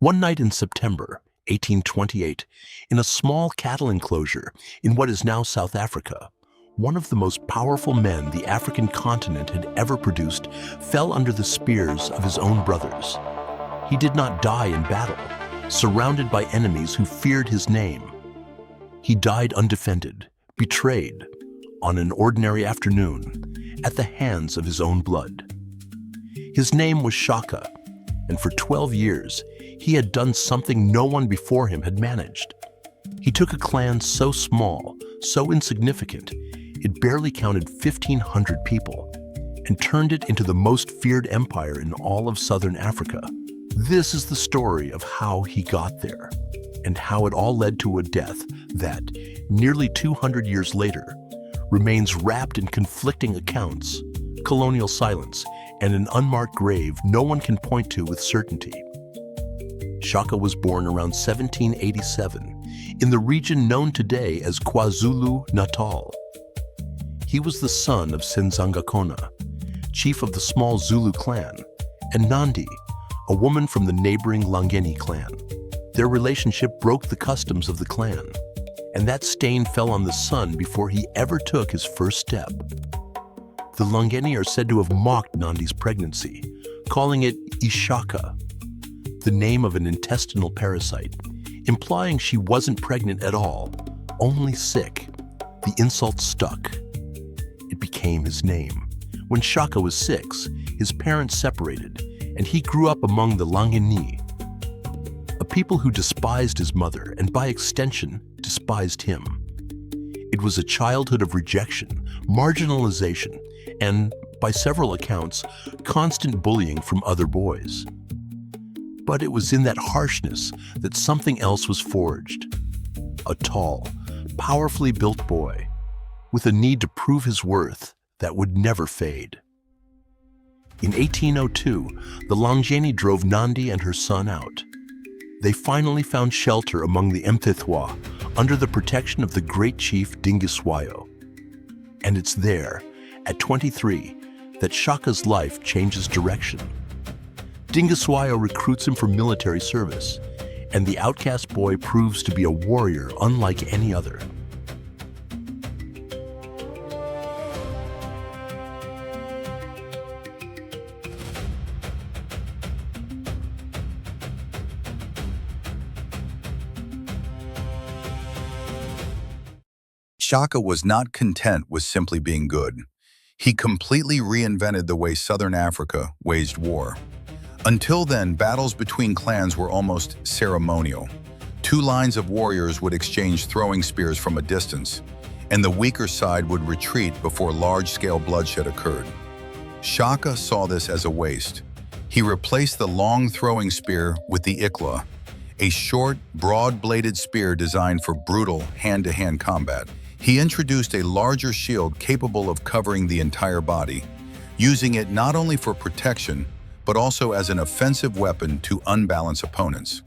One night in September 1828, in a small cattle enclosure in what is now South Africa, one of the most powerful men the African continent had ever produced fell under the spears of his own brothers. He did not die in battle, surrounded by enemies who feared his name. He died undefended, betrayed, on an ordinary afternoon, at the hands of his own blood. His name was Shaka, and for 12 years, he had done something no one before him had managed. He took a clan so small, so insignificant, it barely counted 1,500 people, and turned it into the most feared empire in all of southern Africa. This is the story of how he got there, and how it all led to a death that, nearly 200 years later, remains wrapped in conflicting accounts, colonial silence, and an unmarked grave no one can point to with certainty. Shaka was born around 1787 in the region known today as KwaZulu-Natal. He was the son of Senzangakona, chief of the small Zulu clan, and Nandi, a woman from the neighboring Langeni clan. Their relationship broke the customs of the clan, and that stain fell on the son before he ever took his first step. The Langeni are said to have mocked Nandi's pregnancy, calling it Ishaka, the name of an intestinal parasite, implying she wasn't pregnant at all, only sick. The insult stuck. It became his name. When Shaka was 6, his parents separated, and he grew up among the Langeni, a people who despised his mother and by extension despised him. It was a childhood of rejection, marginalization, and, by several accounts, constant bullying from other boys. But it was in that harshness that something else was forged. A tall, powerfully built boy, with a need to prove his worth that would never fade. In 1802, the Langeni drove Nandi and her son out. They finally found shelter among the Mthethwa, under the protection of the great chief Dingiswayo. And it's there, at 23, that Shaka's life changes direction. Dingiswayo recruits him for military service, and the outcast boy proves to be a warrior unlike any other. Shaka was not content with simply being good. He completely reinvented the way Southern Africa waged war. Until then, battles between clans were almost ceremonial. 2 lines of warriors would exchange throwing spears from a distance, and the weaker side would retreat before large-scale bloodshed occurred. Shaka saw this as a waste. He replaced the long throwing spear with the ikla, a short, broad-bladed spear designed for brutal hand-to-hand combat. He introduced a larger shield capable of covering the entire body, using it not only for protection, but also as an offensive weapon to unbalanced opponents.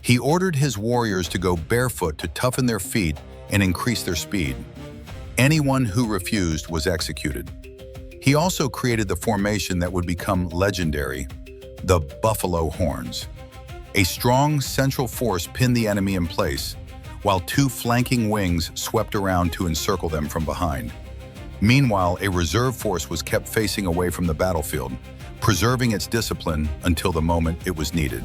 He ordered his warriors to go barefoot to toughen their feet and increase their speed. Anyone who refused was executed. He also created the formation that would become legendary, the Buffalo Horns. A strong central force pinned the enemy in place, while 2 flanking wings swept around to encircle them from behind. Meanwhile, a reserve force was kept facing away from the battlefield, preserving its discipline until the moment it was needed.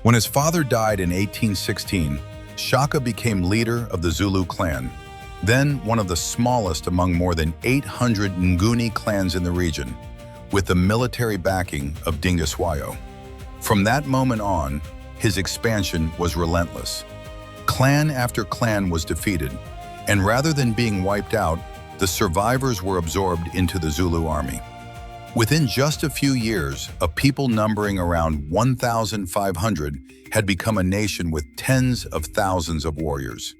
When his father died in 1816, Shaka became leader of the Zulu clan, then one of the smallest among more than 800 Nguni clans in the region, with the military backing of Dingiswayo. From that moment on, his expansion was relentless. Clan after clan was defeated, and rather than being wiped out, the survivors were absorbed into the Zulu army. Within just a few years, a people numbering around 1,500 had become a nation with tens of thousands of warriors.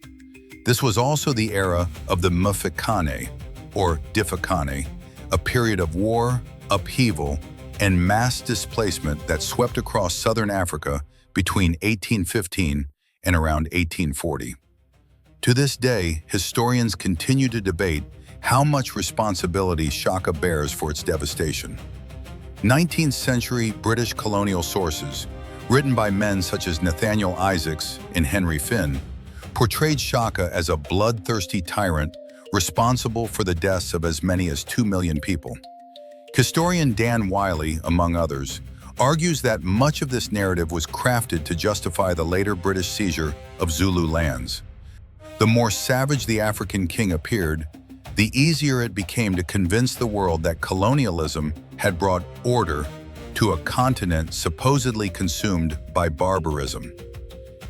This was also the era of the Mfikane, or Difakane, a period of war, upheaval, and mass displacement that swept across southern Africa between 1815 and around 1840. To this day, historians continue to debate how much responsibility Shaka bears for its devastation. 19th century British colonial sources, written by men such as Nathaniel Isaacs and Henry Finn, portrayed Shaka as a bloodthirsty tyrant responsible for the deaths of as many as 2 million people. Historian Dan Wiley, among others, argues that much of this narrative was crafted to justify the later British seizure of Zulu lands. The more savage the African king appeared, the easier it became to convince the world that colonialism had brought order to a continent supposedly consumed by barbarism.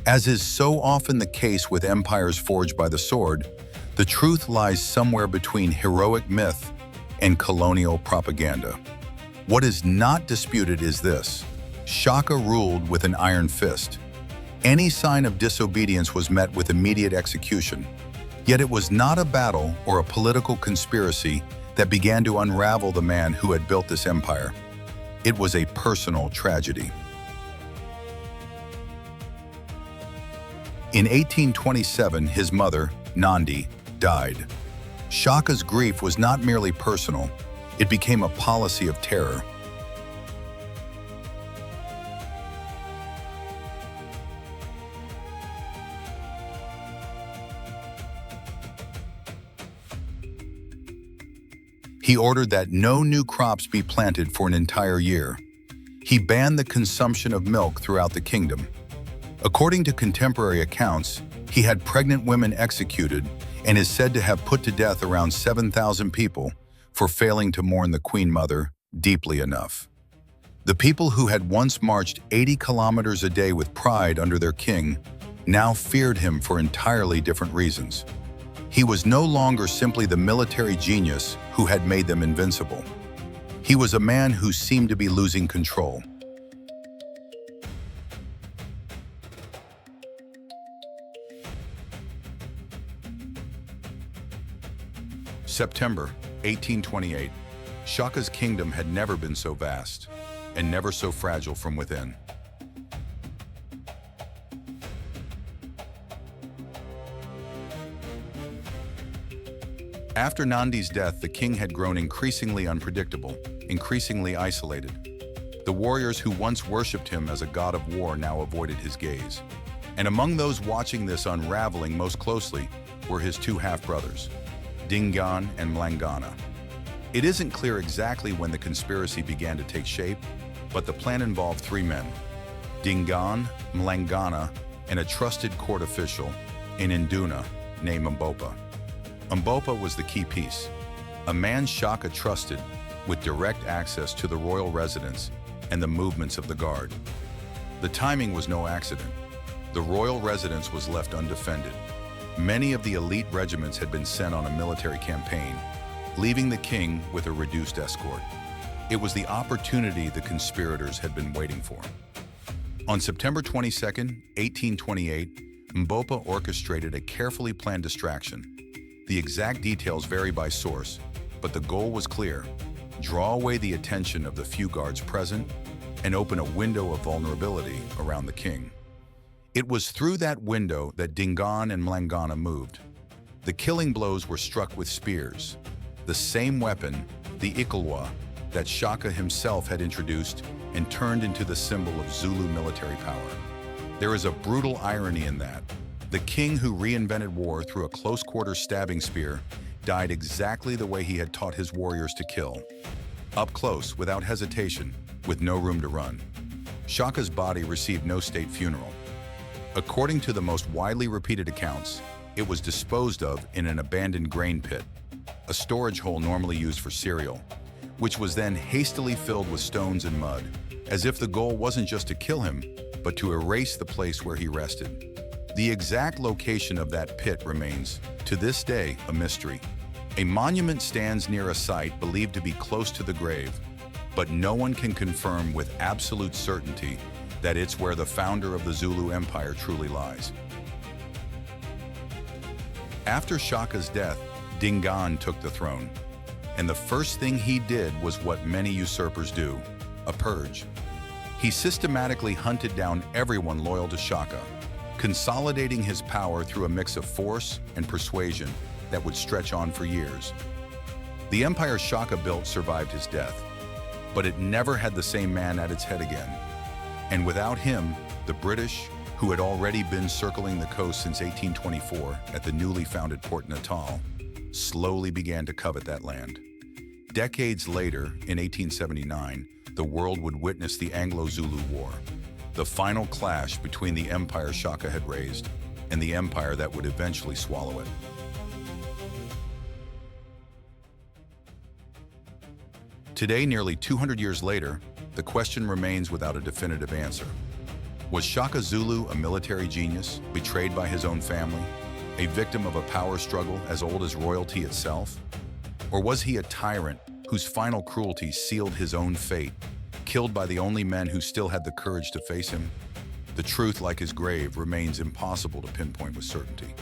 As is so often the case with empires forged by the sword, the truth lies somewhere between heroic myth and colonial propaganda. What is not disputed is this: Shaka ruled with an iron fist. Any sign of disobedience was met with immediate execution. Yet it was not a battle or a political conspiracy that began to unravel the man who had built this empire. It was a personal tragedy. In 1827, his mother, Nandi, died. Shaka's grief was not merely personal, it became a policy of terror. He ordered that no new crops be planted for an entire year. He banned the consumption of milk throughout the kingdom. According to contemporary accounts, he had pregnant women executed and is said to have put to death around 7,000 people for failing to mourn the Queen Mother deeply enough. The people who had once marched 80 kilometers a day with pride under their king now feared him for entirely different reasons. He was no longer simply the military genius who had made them invincible. He was a man who seemed to be losing control. September 1828. Shaka's kingdom had never been so vast and never so fragile from within. After Nandi's death, the king had grown increasingly unpredictable, increasingly isolated. The warriors who once worshipped him as a god of war now avoided his gaze. And among those watching this unraveling most closely were his two half-brothers, Dingaan and Mlangana. It isn't clear exactly when the conspiracy began to take shape, but the plan involved three men: Dingaan, Mlangana, and a trusted court official, an Induna named Mbopa. Mbopa was the key piece, a man Shaka trusted with direct access to the royal residence and the movements of the guard. The timing was no accident. The royal residence was left undefended. Many of the elite regiments had been sent on a military campaign, leaving the king with a reduced escort. It was the opportunity the conspirators had been waiting for. On September 22, 1828, Mbopa orchestrated a carefully planned distraction. The exact details vary by source, but the goal was clear: draw away the attention of the few guards present and open a window of vulnerability around the king. It was through that window that Dingaan and Mlangana moved. The killing blows were struck with spears, the same weapon, the ikulwa, that Shaka himself had introduced and turned into the symbol of Zulu military power. There is a brutal irony in that. The king who reinvented war through a close-quarter stabbing spear died exactly the way he had taught his warriors to kill. Up close, without hesitation, with no room to run. Shaka's body received no state funeral. According to the most widely repeated accounts, it was disposed of in an abandoned grain pit, a storage hole normally used for cereal, which was then hastily filled with stones and mud, as if the goal wasn't just to kill him, but to erase the place where he rested. The exact location of that pit remains, to this day, a mystery. A monument stands near a site believed to be close to the grave, but no one can confirm with absolute certainty that it's where the founder of the Zulu Empire truly lies. After Shaka's death, Dingaan took the throne, and the first thing he did was what many usurpers do: a purge. He systematically hunted down everyone loyal to Shaka, consolidating his power through a mix of force and persuasion that would stretch on for years. The empire Shaka built survived his death. But it never had the same man at its head again. And without him, the British, who had already been circling the coast since 1824 at the newly founded Port Natal, slowly began to covet that land. Decades later, in 1879, the world would witness the Anglo-Zulu War, the final clash between the empire Shaka had raised and the empire that would eventually swallow it. Today, nearly 200 years later, the question remains without a definitive answer. Was Shaka Zulu a military genius, betrayed by his own family, a victim of a power struggle as old as royalty itself? Or was he a tyrant whose final cruelty sealed his own fate, killed by the only men who still had the courage to face him? The truth, like his grave, remains impossible to pinpoint with certainty.